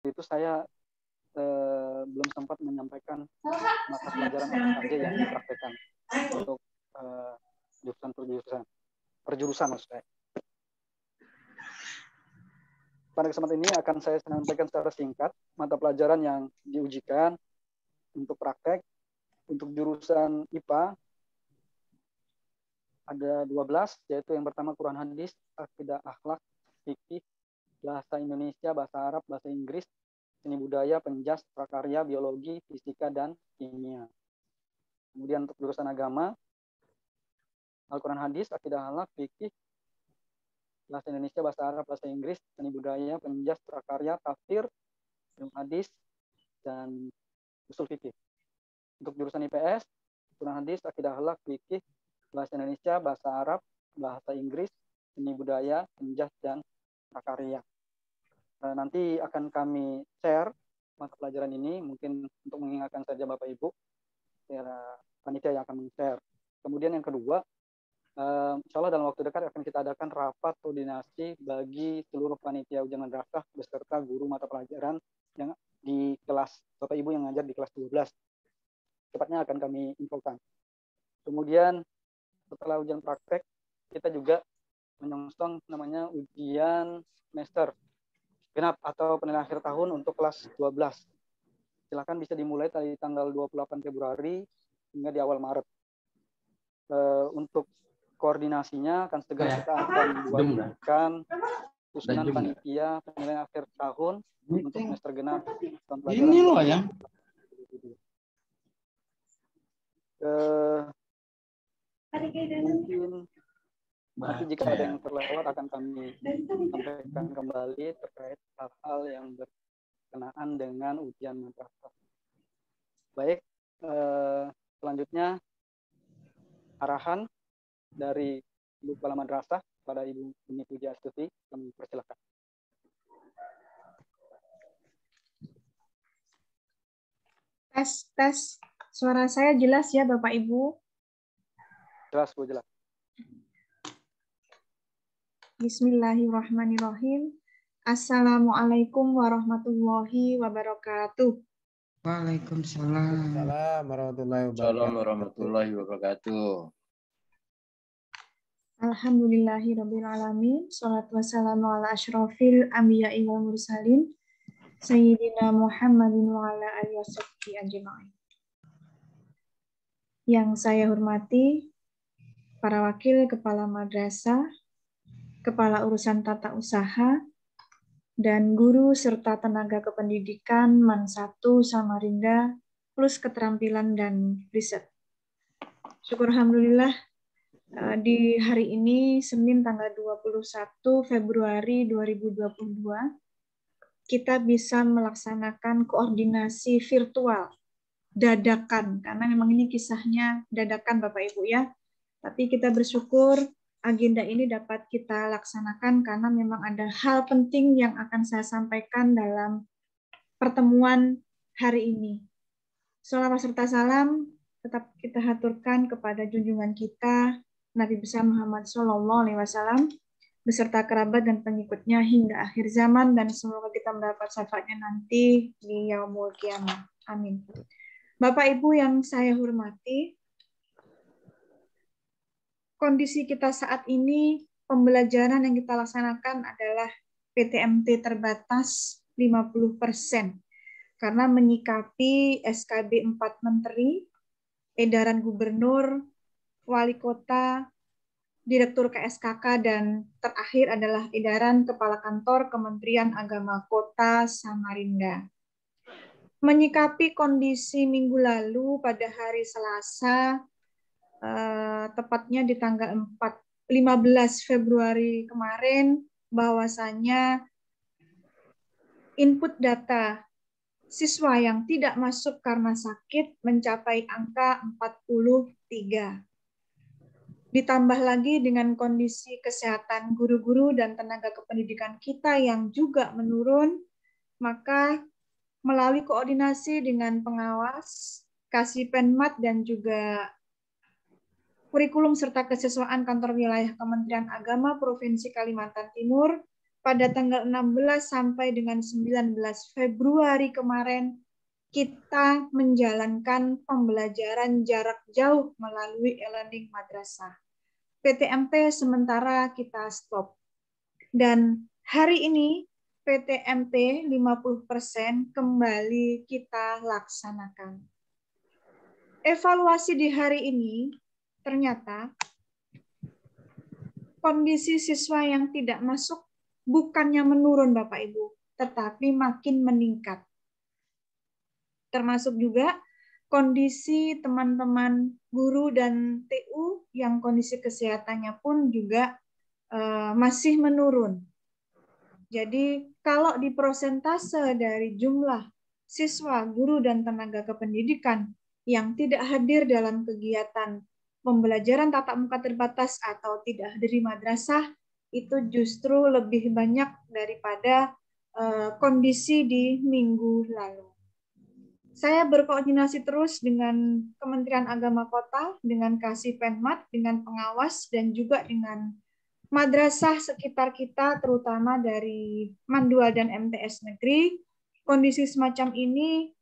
itu saya belum sempat menyampaikan mata pelajaran apa saja yang dipraktekkan untuk jurusan maksud saya. Pada kesempatan ini akan saya sampaikan secara singkat mata pelajaran yang diujikan untuk praktek. Untuk jurusan IPA ada 12, yaitu yang pertama Quran Hadis, Akidah Akhlak, Fikih, Bahasa Indonesia, Bahasa Arab, Bahasa Inggris, Seni Budaya, Penjas, Prakarya, Biologi, Fisika, dan Kimia. Kemudian untuk jurusan agama, Al-Quran Hadis, Akidah Akhlak, Fikih, Bahasa Indonesia, Bahasa Arab, Bahasa Inggris, Seni Budaya, Penjas, Prakarya, Tafsir, Ilmu Hadis, dan Usul Fikih. Untuk jurusan IPS, Quran Hadis, Akidah Akhlak, Fikih, Bahasa Indonesia, Bahasa Arab, Bahasa Inggris, Seni Budaya, Penjas, dan Prakarya. Nanti akan kami share mata pelajaran ini, mungkin untuk mengingatkan saja Bapak Ibu, panitia yang akan men-share. Kemudian yang kedua, insya Allah dalam waktu dekat akan kita adakan rapat koordinasi bagi seluruh panitia ujian madrasah beserta guru mata pelajaran yang di kelas Bapak Ibu yang ngajar di kelas 12. Tepatnya akan kami infokan. Kemudian setelah ujian praktek, kita juga menyongsong namanya ujian semester genap atau penilaian akhir tahun untuk kelas 12. Silakan bisa dimulai dari tanggal 28 Februari hingga di awal Maret. Untuk koordinasinya akan segera kita akan buatkan susunan panitia penilaian akhir tahun untuk semester genap tahun pelajaran. Ini loh ya. Mungkin nanti jika ada yang terlewat akan kami sampaikan kembali terkait hal-hal yang berkenaan dengan ujian madrasah. Baik, selanjutnya arahan dari Ibu Kepala Madrasah pada Ibu Uni Puji Astuti, kami persilakan. Tes. Suara saya jelas ya Bapak Ibu? Jelas Bu, jelas. Bismillahirrahmanirrahim. Assalamualaikum warahmatullahi wabarakatuh. Waalaikumsalam warahmatullahi wabarakatuh. Alhamdulillahirabbil alamin. Shalatu wassalamu ala asyrofil anbiya'i wal mursalin Sayyidina Muhammadin wa ala alihi washabbihi ajma'in. Yang saya hormati para wakil kepala madrasah, kepala urusan tata usaha, dan guru serta tenaga kependidikan MAN 1 Samarinda plus keterampilan dan riset. Syukur alhamdulillah di hari ini Senin tanggal 21 Februari 2022 kita bisa melaksanakan koordinasi virtual dadakan, karena memang ini kisahnya dadakan Bapak Ibu ya. Tapi kita bersyukur agenda ini dapat kita laksanakan karena memang ada hal penting yang akan saya sampaikan dalam pertemuan hari ini. Sholawat serta salam tetap kita haturkan kepada junjungan kita Nabi besar Muhammad SAW beserta kerabat dan pengikutnya hingga akhir zaman, dan semoga kita mendapat syafaatnya nanti di yaumul qiyamah. Amin. Bapak Ibu yang saya hormati, kondisi kita saat ini, pembelajaran yang kita laksanakan adalah PTMT terbatas 50%. Karena menyikapi SKB 4 Menteri, edaran Gubernur, Wali Kota, Direktur KSKK, dan terakhir adalah edaran Kepala Kantor Kementerian Agama Kota Samarinda. Menyikapi kondisi minggu lalu pada hari Selasa, tepatnya di tanggal 15 Februari kemarin, bahwasanya input data siswa yang tidak masuk karena sakit mencapai angka 43. Ditambah lagi dengan kondisi kesehatan guru-guru dan tenaga kependidikan kita yang juga menurun, maka melalui koordinasi dengan pengawas, Kasipenmat, dan juga kurikulum serta kesiswaan kantor wilayah Kementerian Agama Provinsi Kalimantan Timur, pada tanggal 16 sampai dengan 19 Februari kemarin, kita menjalankan pembelajaran jarak jauh melalui e-learning madrasah. PTMT sementara kita stop. Dan hari ini PTMT 50% kembali kita laksanakan. Evaluasi di hari ini ternyata kondisi siswa yang tidak masuk bukannya menurun Bapak Ibu, tetapi makin meningkat. Termasuk juga kondisi teman-teman guru dan TU yang kondisi kesehatannya pun juga masih menurun. Jadi kalau di persentase dari jumlah siswa, guru, dan tenaga kependidikan yang tidak hadir dalam kegiatan pembelajaran tatap muka terbatas atau tidak hadir di madrasah, itu justru lebih banyak daripada kondisi di minggu lalu. Saya berkoordinasi terus dengan Kementerian Agama Kota, dengan Kasih Penmat, dengan pengawas, dan juga dengan madrasah sekitar kita, terutama dari Mandua dan MTS Negeri. Kondisi semacam ini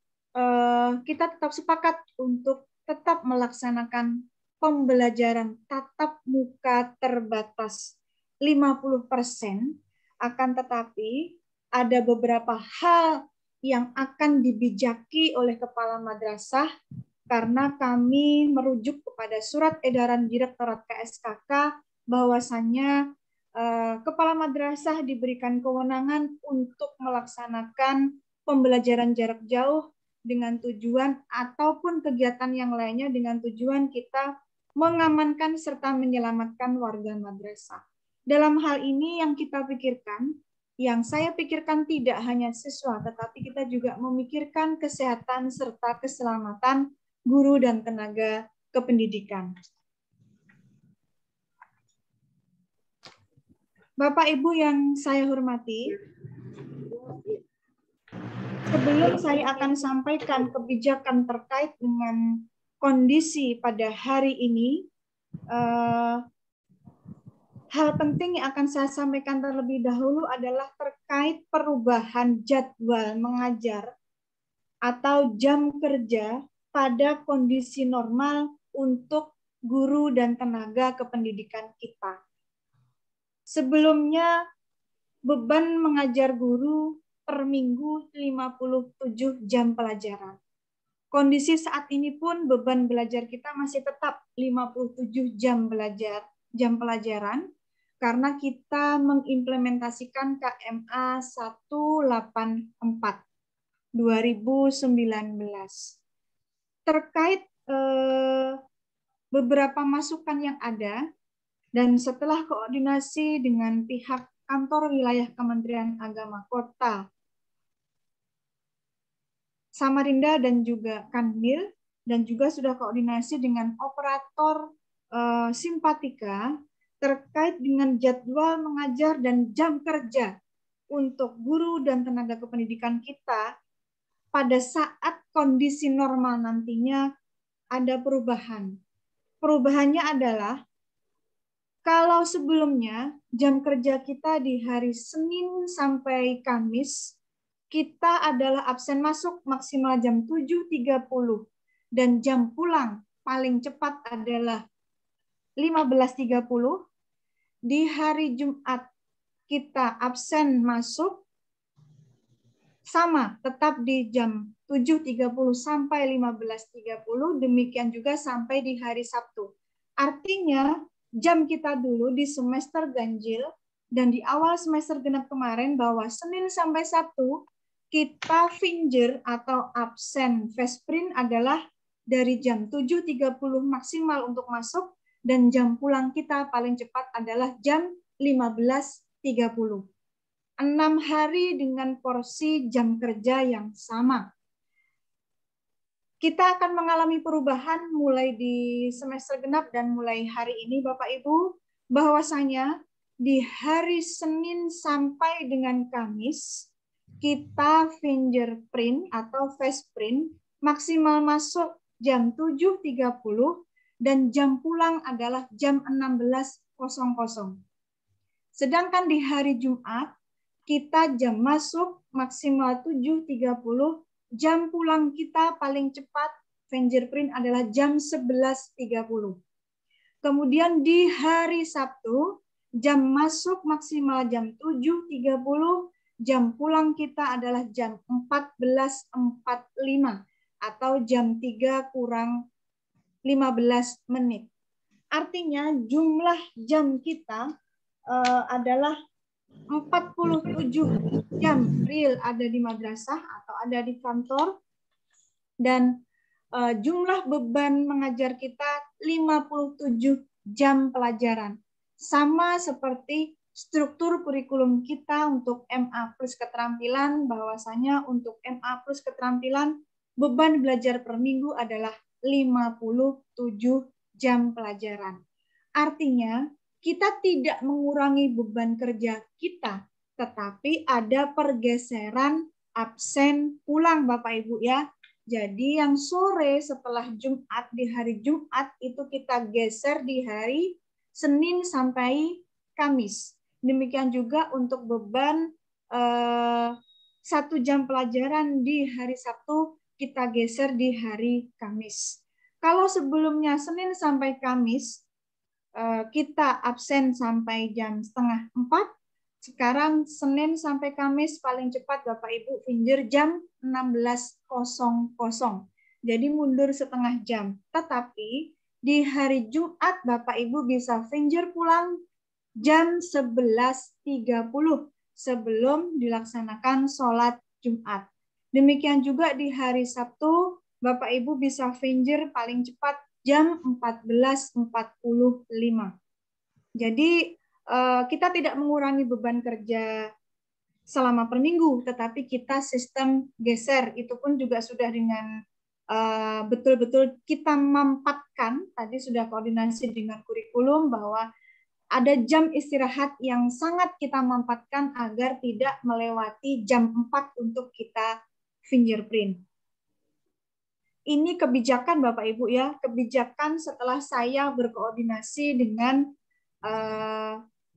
kita tetap sepakat untuk tetap melaksanakan pembelajaran tatap muka terbatas 50%, akan tetapi ada beberapa hal yang akan dibijaki oleh kepala madrasah karena kami merujuk kepada surat edaran Direktorat KSKK bahwasannya kepala madrasah diberikan kewenangan untuk melaksanakan pembelajaran jarak jauh dengan tujuan ataupun kegiatan yang lainnya dengan tujuan kita mengamankan serta menyelamatkan warga madrasah. Dalam hal ini yang kita pikirkan, yang saya pikirkan tidak hanya siswa, tetapi kita juga memikirkan kesehatan serta keselamatan guru dan tenaga kependidikan. Bapak Ibu yang saya hormati, sebelum saya akan sampaikan kebijakan terkait dengan kondisi pada hari ini, hal penting yang akan saya sampaikan terlebih dahulu adalah terkait perubahan jadwal mengajar atau jam kerja pada kondisi normal untuk guru dan tenaga kependidikan kita. Sebelumnya, beban mengajar guru per minggu 57 jam pelajaran. Kondisi saat ini pun beban belajar kita masih tetap 57 jam pelajaran karena kita mengimplementasikan KMA 184 2019. Terkait beberapa masukan yang ada, dan setelah koordinasi dengan pihak kantor wilayah Kementerian Agama Kota Samarinda dan juga Kanwil, dan juga sudah koordinasi dengan operator Simpatika terkait dengan jadwal mengajar dan jam kerja untuk guru dan tenaga kependidikan kita pada saat kondisi normal nantinya ada perubahan. Perubahannya adalah kalau sebelumnya jam kerja kita di hari Senin sampai Kamis, kita adalah absen masuk maksimal jam 7.30 dan jam pulang paling cepat adalah 15.30. Di hari Jumat kita absen masuk sama, tetap di jam 7.30 sampai 15.30, demikian juga sampai di hari Sabtu. Artinya jam kita dulu di semester ganjil dan di awal semester genap kemarin bahwa Senin sampai Sabtu kita finger atau absen Vesprin adalah dari jam 7.30 maksimal untuk masuk dan jam pulang kita paling cepat adalah jam 15.30. 6 hari dengan porsi jam kerja yang sama. Kita akan mengalami perubahan mulai di semester genap dan mulai hari ini Bapak Ibu, bahwasanya di hari Senin sampai dengan Kamis, kita fingerprint atau Vesprin maksimal masuk jam 7.30 dan jam pulang adalah jam 16.00. Sedangkan di hari Jumat, kita jam masuk maksimal 7.30, jam pulang kita paling cepat fingerprint adalah jam 11.30. Kemudian di hari Sabtu, jam masuk maksimal jam 7.30, jam pulang kita adalah jam 14.45 atau jam 3 kurang 15 menit. Artinya jumlah jam kita adalah 47 jam real ada di madrasah atau ada di kantor, dan jumlah beban mengajar kita 57 jam pelajaran. Sama seperti struktur kurikulum kita untuk MA plus keterampilan, bahwasanya untuk MA plus keterampilan beban belajar per minggu adalah 57 jam pelajaran. Artinya kita tidak mengurangi beban kerja kita, tetapi ada pergeseran absen pulang Bapak Ibu ya. Jadi yang sore setelah Jumat di hari Jumat itu kita geser di hari Senin sampai Kamis. Demikian juga untuk beban 1 jam pelajaran di hari Sabtu kita geser di hari Kamis. Kalau sebelumnya Senin sampai Kamis kita absen sampai jam 3:30, sekarang Senin sampai Kamis paling cepat Bapak Ibu finger jam 16.00. Jadi mundur setengah jam. Tetapi di hari Jumat Bapak Ibu bisa finger pulang jam 11.30 sebelum dilaksanakan sholat Jumat. Demikian juga di hari Sabtu Bapak Ibu bisa finger paling cepat jam 14.45. Jadi kita tidak mengurangi beban kerja selama per minggu, tetapi kita sistem geser. Itu pun juga sudah dengan betul-betul kita mampatkan, tadi sudah koordinasi dengan kurikulum bahwa ada jam istirahat yang sangat kita mampatkan agar tidak melewati jam 4 untuk kita fingerprint. Ini kebijakan Bapak Ibu ya, kebijakan setelah saya berkoordinasi dengan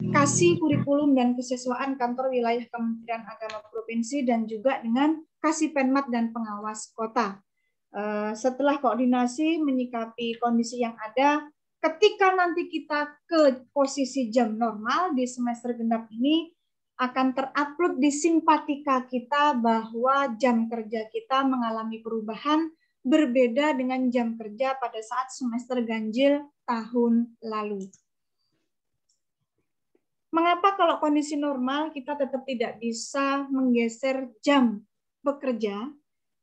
Kasih Kurikulum dan Kesesuaian Kantor Wilayah Kementerian Agama Provinsi dan juga dengan Kasih Penmat dan Pengawas Kota. Setelah koordinasi menyikapi kondisi yang ada, ketika nanti kita ke posisi jam normal di semester genap ini, akan terupload di Simpatika kita bahwa jam kerja kita mengalami perubahan berbeda dengan jam kerja pada saat semester ganjil tahun lalu. Mengapa kalau kondisi normal kita tetap tidak bisa menggeser jam bekerja?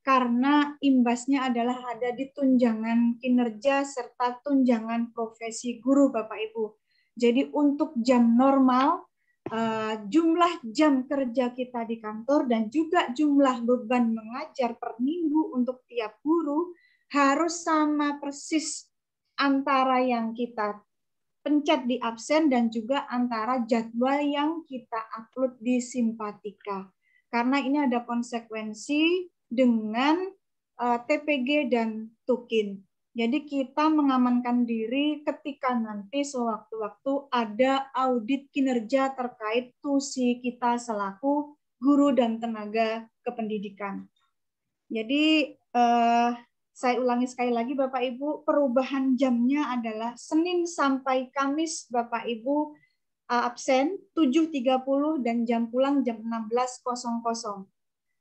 Karena imbasnya adalah ada di tunjangan kinerja serta tunjangan profesi guru Bapak Ibu. Jadi untuk jam normal, jumlah jam kerja kita di kantor dan juga jumlah beban mengajar per minggu untuk tiap guru harus sama persis antara yang kita pencet di absen dan juga antara jadwal yang kita upload di Simpatika. Karena ini ada konsekuensi dengan TPG dan Tukin. Jadi kita mengamankan diri ketika nanti sewaktu-waktu ada audit kinerja terkait tusi kita selaku guru dan tenaga kependidikan. Jadi saya ulangi sekali lagi Bapak Ibu, perubahan jamnya adalah Senin sampai Kamis Bapak Ibu absen 7.30 dan jam pulang jam 16.00.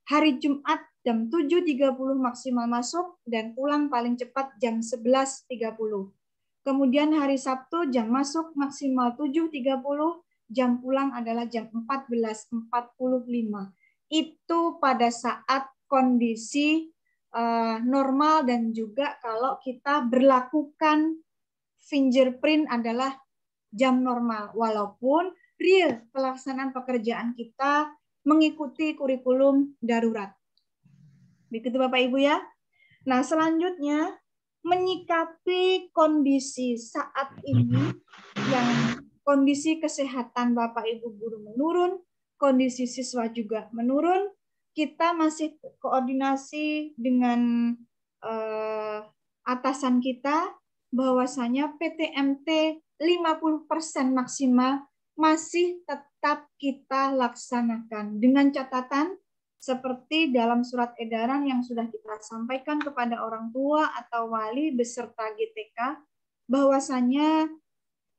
Hari Jumat jam 7.30 maksimal masuk dan pulang paling cepat jam 11.30. Kemudian hari Sabtu jam masuk maksimal 7.30, jam pulang adalah jam 14.45. Itu pada saat kondisi normal dan juga kalau kita berlakukan fingerprint adalah jam normal. Walaupun real pelaksanaan pekerjaan kita mengikuti kurikulum darurat. Begitu Bapak Ibu ya. Nah selanjutnya menyikapi kondisi saat ini yang kondisi kesehatan Bapak Ibu guru menurun, kondisi siswa juga menurun, kita masih koordinasi dengan atasan kita bahwasanya PTMT 50% maksimal masih tetap kita laksanakan dengan catatan seperti dalam surat edaran yang sudah kita sampaikan kepada orang tua atau wali beserta GTK, bahwasanya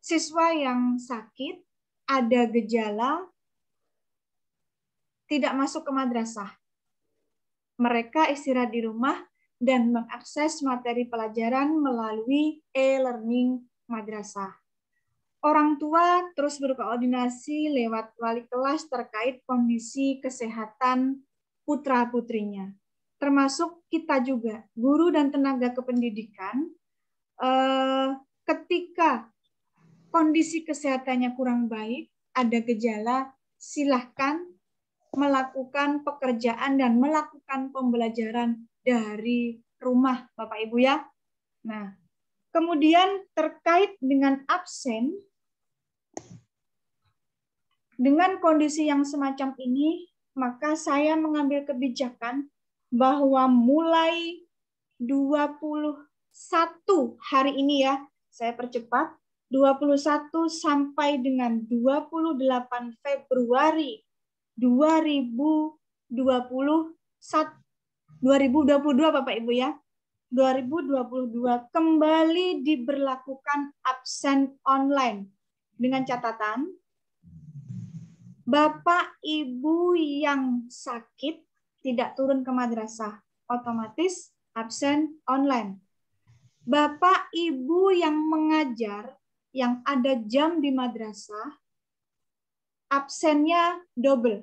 siswa yang sakit, ada gejala, tidak masuk ke madrasah. Mereka istirahat di rumah dan mengakses materi pelajaran melalui e-learning madrasah. Orang tua terus berkoordinasi lewat wali kelas terkait kondisi kesehatan putra-putrinya. Termasuk kita juga, guru dan tenaga kependidikan, ketika kondisi kesehatannya kurang baik, ada gejala, silahkan melakukan pekerjaan dan melakukan pembelajaran dari rumah, Bapak Ibu ya. Nah, kemudian terkait dengan absen, dengan kondisi yang semacam ini, maka saya mengambil kebijakan bahwa mulai 21 hari ini ya, saya percepat, 21 sampai dengan 28 Februari 2022 Bapak Ibu ya, 2022 kembali diberlakukan absen online dengan catatan Bapak Ibu yang sakit tidak turun ke madrasah, otomatis absen online. Bapak Ibu yang mengajar, yang ada jam di madrasah, absennya double.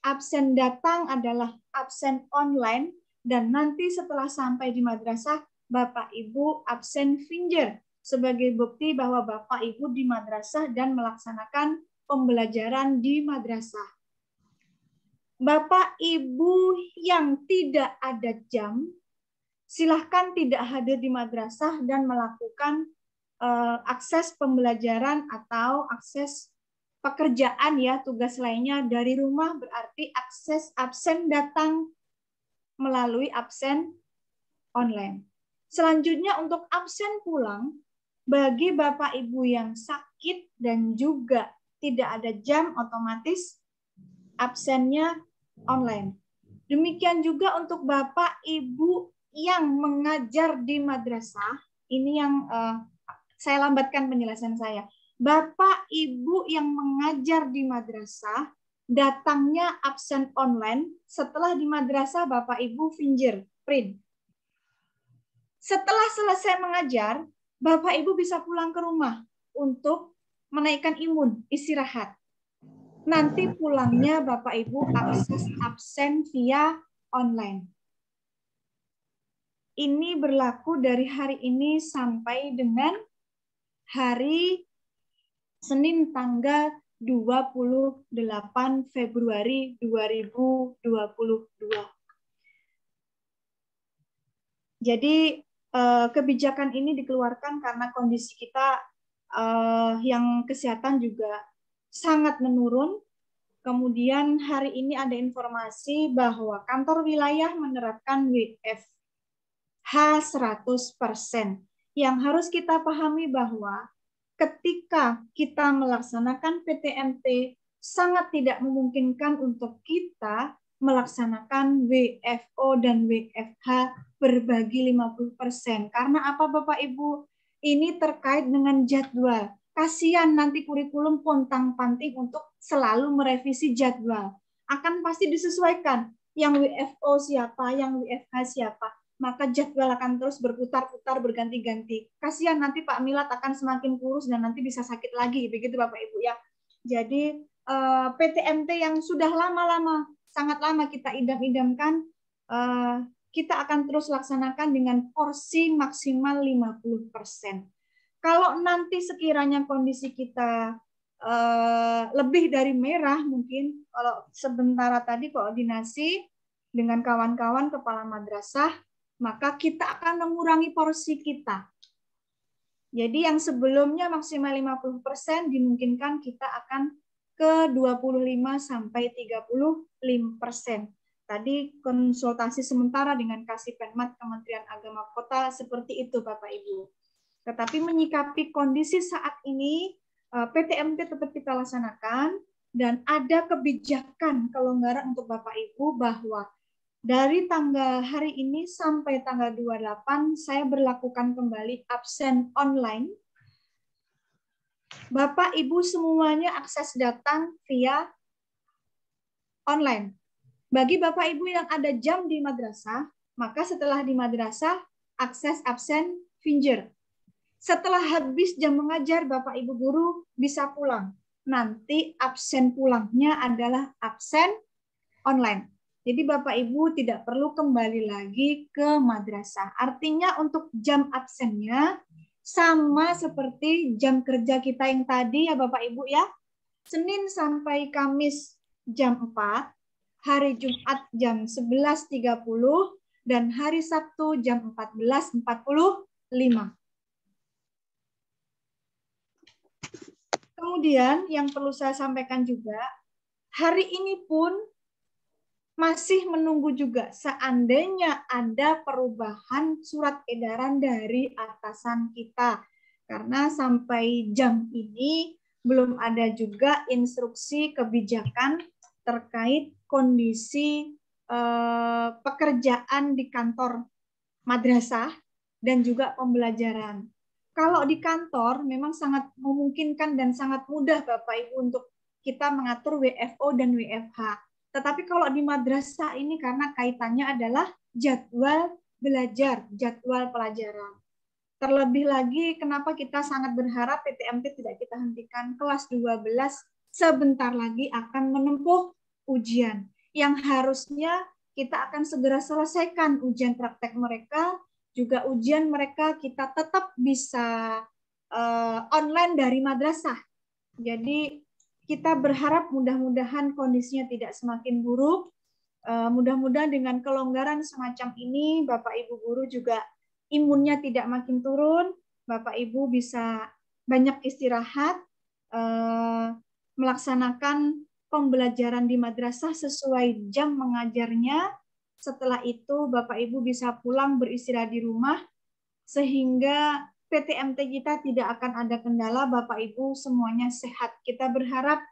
Absen datang adalah absen online, dan nanti setelah sampai di madrasah, Bapak Ibu absen finger sebagai bukti bahwa Bapak Ibu di madrasah dan melaksanakan pembelajaran di madrasah. Bapak Ibu yang tidak ada jam, silahkan tidak hadir di madrasah dan melakukan akses pembelajaran atau akses pekerjaan ya, tugas lainnya dari rumah, berarti akses absen datang melalui absen online. Selanjutnya untuk absen pulang, bagi Bapak Ibu yang sakit dan juga tidak ada jam, otomatis absennya online. Demikian juga untuk Bapak Ibu yang mengajar di madrasah, ini yang saya lambatkan penjelasan saya. Bapak Ibu yang mengajar di madrasah, datangnya absen online, setelah di madrasah Bapak Ibu fingerprint. Setelah selesai mengajar, Bapak Ibu bisa pulang ke rumah untuk menaikkan imun, istirahat. Nanti pulangnya Bapak Ibu akses absen via online. Ini berlaku dari hari ini sampai dengan hari Senin tanggal 28 Februari 2022. Jadi kebijakan ini dikeluarkan karena kondisi kita yang kesehatan juga sangat menurun. Kemudian hari ini ada informasi bahwa kantor wilayah menerapkan WFH 100%. Yang harus kita pahami bahwa ketika kita melaksanakan PTMT, sangat tidak memungkinkan untuk kita melaksanakan WFO dan WFH berbagi 50%. Karena apa Bapak Ibu? Ini terkait dengan jadwal. Kasihan nanti kurikulum pontang-panting untuk selalu merevisi jadwal. Akan pasti disesuaikan. Yang WFO siapa, yang WFH siapa. Maka jadwal akan terus berputar-putar, berganti-ganti. Kasihan nanti Pak Milat akan semakin kurus dan nanti bisa sakit lagi. Begitu Bapak Ibu ya. Jadi PTMT yang sudah lama-lama, sangat lama kita idam-idamkan, kita akan terus laksanakan dengan porsi maksimal 50%. Kalau nanti sekiranya kondisi kita lebih dari merah, mungkin kalau sebentar tadi koordinasi dengan kawan-kawan kepala madrasah, maka kita akan mengurangi porsi kita. Jadi yang sebelumnya maksimal 50%, dimungkinkan kita akan ke 25 sampai 35%. Tadi konsultasi sementara dengan Kasipenmat Kementerian Agama Kota seperti itu Bapak Ibu. Tetapi menyikapi kondisi saat ini, PTMT tetap kita laksanakan, dan ada kebijakan kelonggaran untuk Bapak Ibu bahwa dari tanggal hari ini sampai tanggal 28 saya berlakukan kembali absen online. Bapak Ibu semuanya akses datang via online. Bagi Bapak Ibu yang ada jam di madrasah, maka setelah di madrasah akses absen finger. Setelah habis jam mengajar, Bapak Ibu guru bisa pulang. Nanti absen pulangnya adalah absen online. Jadi Bapak Ibu tidak perlu kembali lagi ke madrasah. Artinya untuk jam absennya sama seperti jam kerja kita yang tadi ya Bapak Ibu ya. Senin sampai Kamis jam 4, hari Jumat jam 11.30, dan hari Sabtu jam 14.45. Kemudian yang perlu saya sampaikan juga, hari ini pun masih menunggu juga seandainya ada perubahan surat edaran dari atasan kita. Karena sampai jam ini belum ada juga instruksi kebijakan terkait kondisi pekerjaan di kantor madrasah dan juga pembelajaran. Kalau di kantor memang sangat memungkinkan dan sangat mudah Bapak Ibu untuk kita mengatur WFO dan WFH. Tetapi kalau di madrasah ini karena kaitannya adalah jadwal belajar, jadwal pelajaran. Terlebih lagi kenapa kita sangat berharap PTMT tidak kita hentikan, kelas 12 sebentar lagi akan menempuh ujian yang harusnya kita akan segera selesaikan ujian praktek mereka, juga ujian mereka kita tetap bisa online dari madrasah. Jadi kita berharap mudah-mudahan kondisinya tidak semakin buruk. Mudah-mudahan dengan kelonggaran semacam ini, Bapak Ibu guru juga imunnya tidak makin turun. Bapak Ibu bisa banyak istirahat, melaksanakan pembelajaran di madrasah sesuai jam mengajarnya. Setelah itu Bapak Ibu bisa pulang beristirahat di rumah, sehingga PTMT kita tidak akan ada kendala. Bapak Ibu semuanya sehat. Kita berharap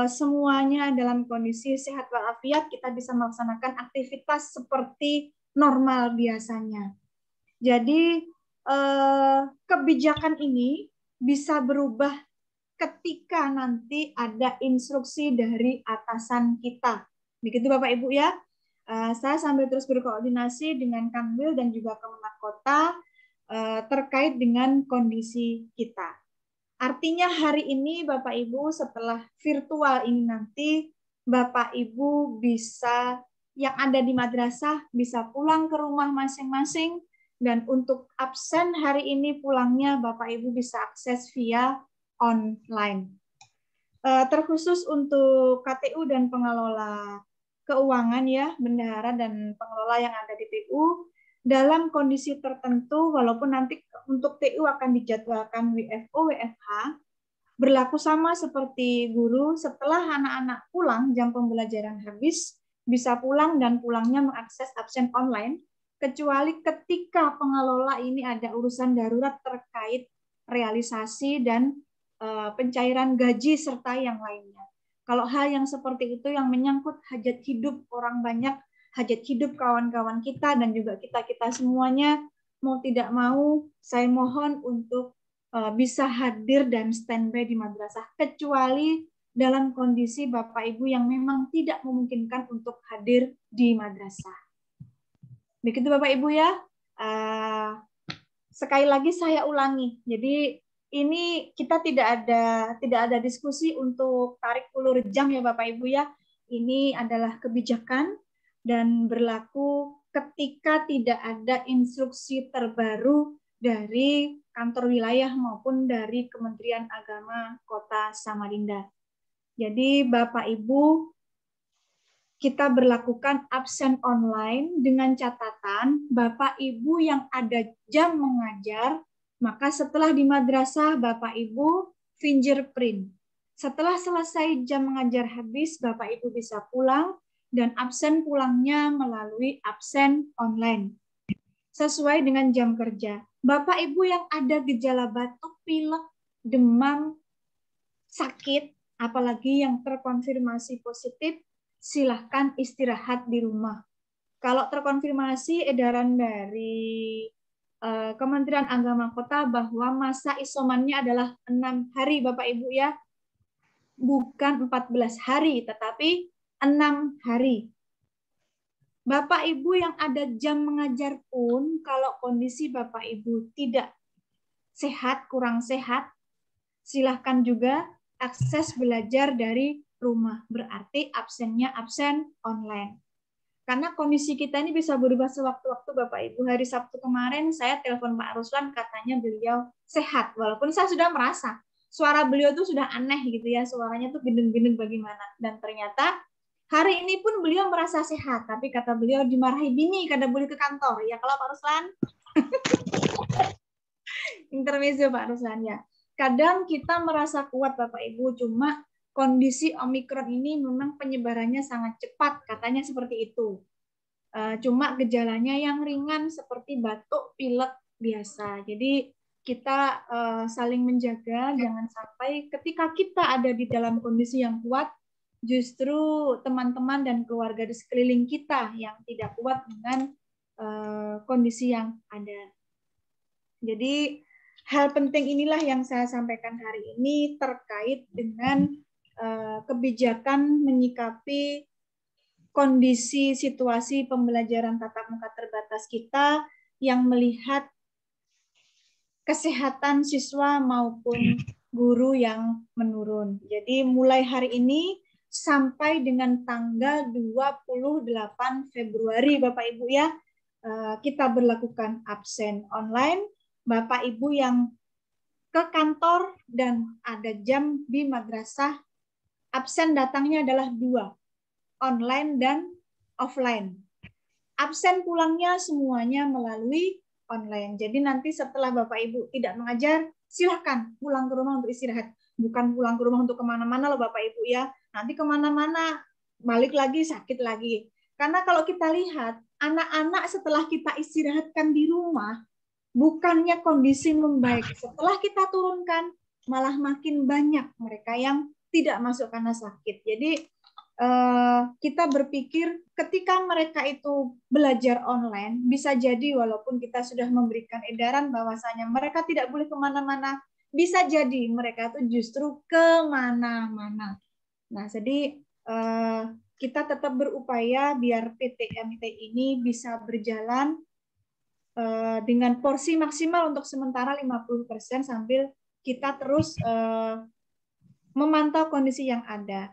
semuanya dalam kondisi sehat walafiat, kita bisa melaksanakan aktivitas seperti normal biasanya. Jadi kebijakan ini bisa berubah ketika nanti ada instruksi dari atasan kita. Begitu Bapak Ibu ya. Saya sambil terus berkoordinasi dengan Kanwil dan juga Kemenak Kota terkait dengan kondisi kita. Artinya hari ini Bapak Ibu setelah virtual ini nanti Bapak Ibu bisa yang ada di madrasah bisa pulang ke rumah masing-masing, dan untuk absen hari ini pulangnya Bapak Ibu bisa akses via online. Terkhusus untuk KTU dan pengelola keuangan ya, bendahara dan pengelola yang ada di TU, dalam kondisi tertentu, walaupun nanti untuk TU akan dijadwalkan WFO, WFH, berlaku sama seperti guru, setelah anak-anak pulang, jam pembelajaran habis, bisa pulang dan pulangnya mengakses absen online, kecuali ketika pengelola ini ada urusan darurat terkait realisasi dan pencairan gaji serta yang lainnya. Kalau hal yang seperti itu yang menyangkut hajat hidup orang banyak, hajat hidup kawan-kawan kita dan juga kita-kita semuanya, mau tidak mau saya mohon untuk bisa hadir dan standby di madrasah, kecuali dalam kondisi Bapak Ibu yang memang tidak memungkinkan untuk hadir di madrasah. Begitu Bapak Ibu ya. Sekali lagi saya ulangi, jadi ini kita tidak ada diskusi untuk tarik ulur jam ya Bapak Ibu ya. Ini adalah kebijakan dan berlaku ketika tidak ada instruksi terbaru dari kantor wilayah maupun dari Kementerian Agama Kota Samarinda. Jadi Bapak Ibu, kita berlakukan absen online dengan catatan Bapak Ibu yang ada jam mengajar, maka setelah di madrasah Bapak Ibu fingerprint. Setelah selesai jam mengajar habis, Bapak Ibu bisa pulang dan absen pulangnya melalui absen online. Sesuai dengan jam kerja. Bapak Ibu yang ada gejala batuk, pilek, demam, sakit, apalagi yang terkonfirmasi positif, silahkan istirahat di rumah. Kalau terkonfirmasi edaran dari Kementerian Agama Kota bahwa masa isomannya adalah 6 hari Bapak Ibu ya, bukan 14 hari, tetapi 6 hari. Bapak Ibu yang ada jam mengajar pun, kalau kondisi Bapak Ibu tidak sehat, kurang sehat, silahkan juga akses belajar dari rumah. Berarti absennya absen online. Karena kondisi kita ini bisa berubah sewaktu-waktu Bapak Ibu. Hari Sabtu kemarin saya telepon Pak Ruslan, katanya beliau sehat. Walaupun saya sudah merasa suara beliau tuh sudah aneh gitu ya. Suaranya tuh gendeng-gendeng bagaimana. Dan ternyata hari ini pun beliau merasa sehat. Tapi kata beliau dimarahi bini karena boleh ke kantor. Ya kalau Pak Ruslan? Intermezzo Pak Ruslan ya. Kadang kita merasa kuat Bapak Ibu, cuma kondisi Omikron ini memang penyebarannya sangat cepat, katanya seperti itu. Cuma gejalanya yang ringan seperti batuk, pilek biasa. Jadi kita saling menjaga, jangan sampai ketika kita ada di dalam kondisi yang kuat, justru teman-teman dan keluarga di sekeliling kita yang tidak kuat dengan kondisi yang ada. Jadi hal penting inilah yang saya sampaikan hari ini terkait dengan kebijakan menyikapi kondisi situasi pembelajaran tatap muka terbatas kita yang melihat kesehatan siswa maupun guru yang menurun. Jadi mulai hari ini sampai dengan tanggal 28 Februari Bapak Ibu ya, kita berlakukan absen online. Bapak Ibu yang ke kantor dan ada jam di madrasah, absen datangnya adalah 2, online dan offline. Absen pulangnya semuanya melalui online. Jadi nanti setelah Bapak Ibu tidak mengajar, silahkan pulang ke rumah untuk istirahat. Bukan pulang ke rumah untuk kemana-mana loh Bapak Ibu ya. Nanti kemana-mana, balik lagi, sakit lagi. Karena kalau kita lihat, anak-anak setelah kita istirahatkan di rumah, bukannya kondisi membaik. Setelah kita turunkan, malah makin banyak mereka yang tidak masuk karena sakit. Jadi kita berpikir ketika mereka itu belajar online, bisa jadi walaupun kita sudah memberikan edaran bahwasanya mereka tidak boleh kemana-mana, bisa jadi mereka itu justru kemana-mana. Nah, jadi kita tetap berupaya biar PTMT ini bisa berjalan dengan porsi maksimal untuk sementara 50% sambil kita terus memantau kondisi yang ada.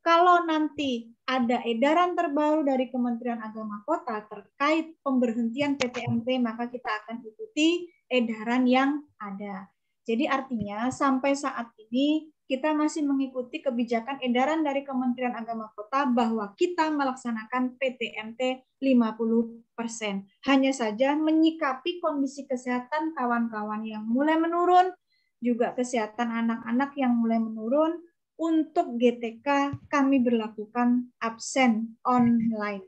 Kalau nanti ada edaran terbaru dari Kementerian Agama Kota terkait pemberhentian PTMT, maka kita akan ikuti edaran yang ada. Jadi artinya sampai saat ini kita masih mengikuti kebijakan edaran dari Kementerian Agama Kota bahwa kita melaksanakan PTMT 50%. Hanya saja menyikapi kondisi kesehatan kawan-kawan yang mulai menurun, juga kesehatan anak-anak yang mulai menurun. Untuk GTK kami berlakukan absen online.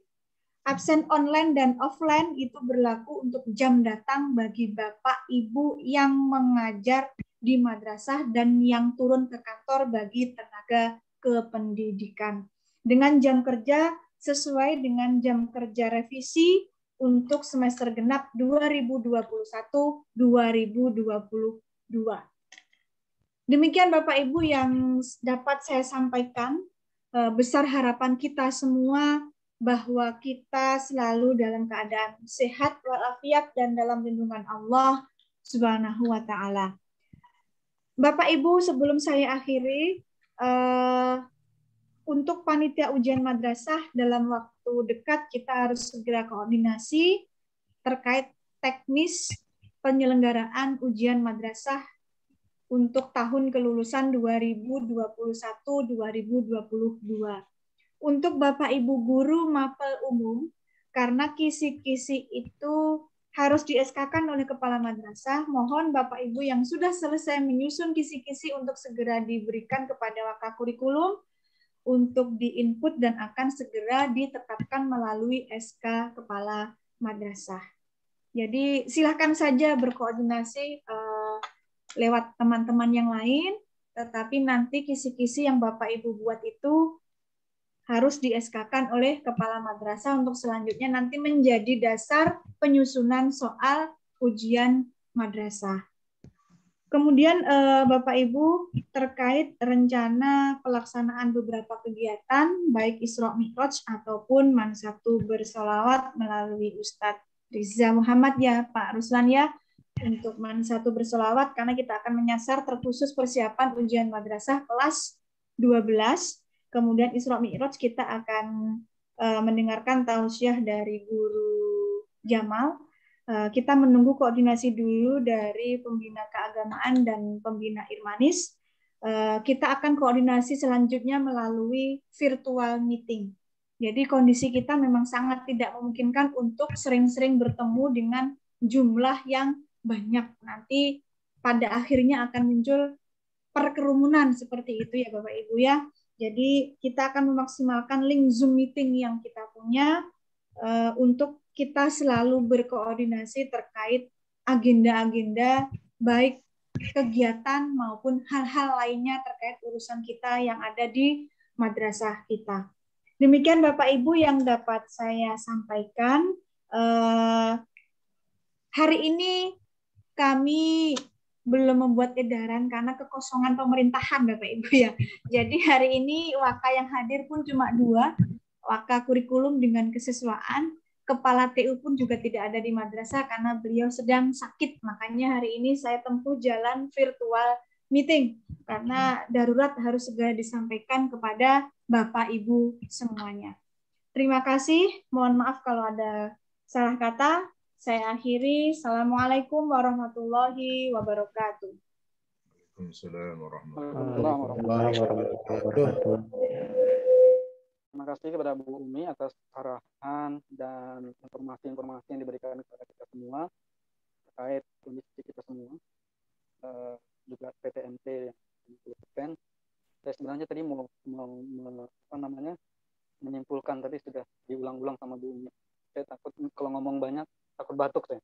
Absen online dan offline itu berlaku untuk jam datang bagi Bapak Ibu yang mengajar di madrasah dan yang turun ke kantor bagi tenaga kependidikan. Dengan jam kerja sesuai dengan jam kerja revisi untuk semester genap 2021-2022. Demikian Bapak Ibu yang dapat saya sampaikan. Besar harapan kita semua bahwa kita selalu dalam keadaan sehat walafiat dan dalam lindungan Allah Subhanahu wa taala. Bapak Ibu, sebelum saya akhiri, untuk panitia ujian madrasah dalam waktu dekat kita harus segera koordinasi terkait teknis penyelenggaraan ujian madrasah untuk tahun kelulusan 2021-2022. Untuk Bapak Ibu guru mapel umum, karena kisi-kisi itu harus di-SK-kan oleh kepala madrasah, mohon Bapak Ibu yang sudah selesai menyusun kisi-kisi untuk segera diberikan kepada Wakakurikulum untuk di-input dan akan segera ditetapkan melalui SK kepala madrasah. Jadi silakan saja berkoordinasi lewat teman-teman yang lain, tetapi nanti kisi-kisi yang Bapak Ibu buat itu harus di SK-kan oleh kepala madrasah untuk selanjutnya nanti menjadi dasar penyusunan soal ujian madrasah. Kemudian Bapak Ibu terkait rencana pelaksanaan beberapa kegiatan baik Isra Mi'raj ataupun Mansatu bersolawat melalui Ustadz Riza Muhammad ya Pak Ruslan ya untuk Mansatu bersolawat karena kita akan menyasar terkhusus persiapan ujian madrasah kelas 12. Kemudian Isra Mi'raj kita akan mendengarkan tausiah dari Guru Jamal. Kita menunggu koordinasi dulu dari pembina keagamaan dan pembina Irmanis. Kita akan koordinasi selanjutnya melalui virtual meeting. Jadi kondisi kita memang sangat tidak memungkinkan untuk sering-sering bertemu dengan jumlah yang banyak. Nanti pada akhirnya akan muncul perkerumunan seperti itu ya Bapak Ibu ya. Jadi kita akan memaksimalkan link Zoom meeting yang kita punya untuk kita selalu berkoordinasi terkait agenda-agenda baik kegiatan maupun hal-hal lainnya terkait urusan kita yang ada di madrasah kita. Demikian Bapak Ibu yang dapat saya sampaikan. Hari ini kami belum membuat edaran karena kekosongan pemerintahan Bapak Ibu ya. Jadi hari ini waka yang hadir pun cuma 2, waka kurikulum dengan kesesuaian. Kepala TU pun juga tidak ada di madrasah karena beliau sedang sakit. Makanya hari ini saya tempuh jalan virtual meeting karena darurat harus segera disampaikan kepada Bapak Ibu semuanya. Terima kasih. Mohon maaf kalau ada salah kata. Saya akhiri. Assalamualaikum warahmatullahi wabarakatuh. Waalaikumsalam warahmatullahi wabarakatuh. Terima kasih kepada Bu Umi atas arahan dan informasi-informasi yang diberikan kepada kita semua terkait kondisi kita semua, juga PTMT yang 10%. Saya sebenarnya tadi mau menyimpulkan, tapi sudah diulang-ulang sama Bu Umi. Saya takut kalau ngomong banyak takut batuk saya,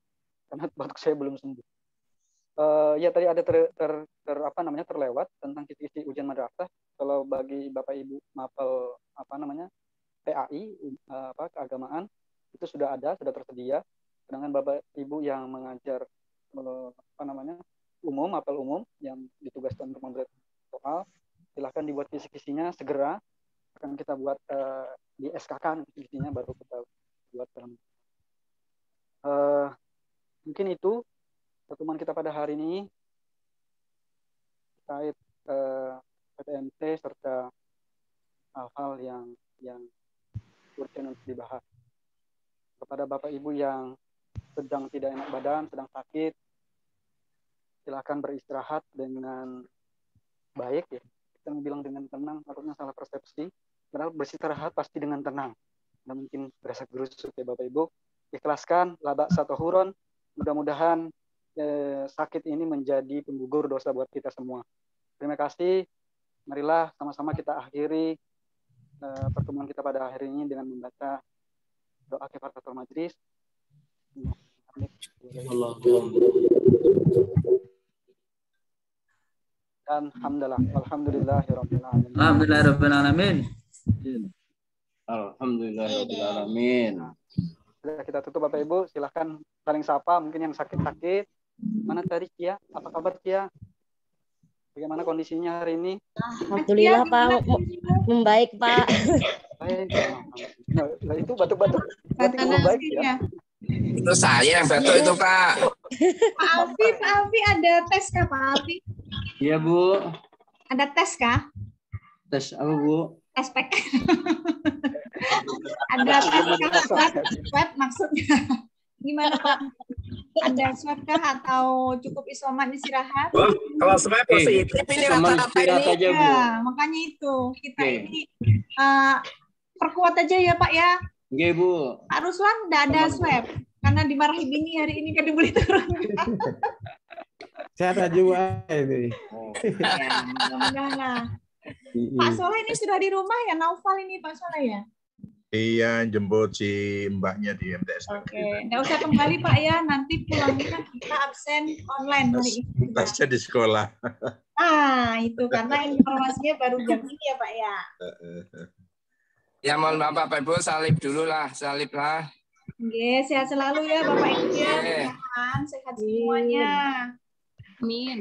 karena batuk saya belum sembuh. Ya tadi ada terlewat tentang kisi-kisi ujian madrasah. Kalau bagi Bapak Ibu mapel PAI keagamaan itu sudah ada, sudah tersedia. Sedangkan Bapak Ibu yang mengajar mapel umum yang ditugaskan untuk membuat soal, silahkan dibuat kisi-kisinya segera. Akan kita buat di SK-kan kisi-kisinya, baru kita buat dalam. Mungkin itu pertemuan kita pada hari ini terkait PTMT serta hal-hal yang urgent untuk dibahas. Kepada Bapak Ibu yang sedang tidak enak badan, sedang sakit, silakan beristirahat dengan baik ya. Kita bilang dengan tenang, takutnya salah persepsi. Padahal beristirahat pasti dengan tenang. Nggak mungkin berasa gerusuk ya Bapak Ibu. Ikhlaskan, laba satohuron. Mudah-mudahan sakit ini menjadi penggugur dosa buat kita semua. Terima kasih. Marilah sama-sama kita akhiri pertemuan kita pada hari ini dengan membaca doa kifaratul majlis. Dan alhamdulillahirabbil alamin. Alhamdulillahirabbil alamin. Alhamdulillahirabbil alamin. Kita tutup Bapak Ibu, silahkan saling sapa, mungkin yang sakit-sakit. Mana tadi Cia? Apa kabar Cia? Bagaimana kondisinya hari ini? Alhamdulillah Pak, membaik Pak. Baik. Nah, itu batuk-batuk. Berarti belum baik ya? Itu saya yang batuk itu Kak. Pak Alfi ada tes kah Pak Alfi? Iya Bu. Ada tes kah? Tes apa Bu? Tes PK. Ada tes swab maksudnya. Gimana Pak? Ada swab kah atau cukup isoman istirahat? Kalau swab positif ini rata-rata ini. Ya, makanya itu kita ini perkuat aja ya Pak ya. Oke Bu. Pak Ruslan udah ada swab karena dimarahi bini hari ini kan boleh turun. Saya juga ini. Nah. Pak Soleh ini sudah di rumah ya, Naufal ini Pak Soleh ya? Iya, jemput si mbaknya di MTS. Oke, nggak usah kembali Pak ya, nanti pulangnya kita absen online hari ini. Tasnya di sekolah. Itu karena informasinya baru jam ini ya Pak ya. Ya mohon maaf Bapak Ibu, salib dulu lah, salib lah. Oke, sehat selalu ya Bapak Ibu ya. Oke. Sehat semuanya. Amin.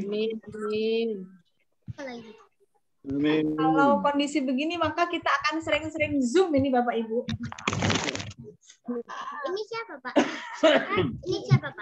Kalau kondisi begini maka kita akan sering-sering Zoom ini Bapak Ibu. Ini siapa Pak? Ini siapa Pak?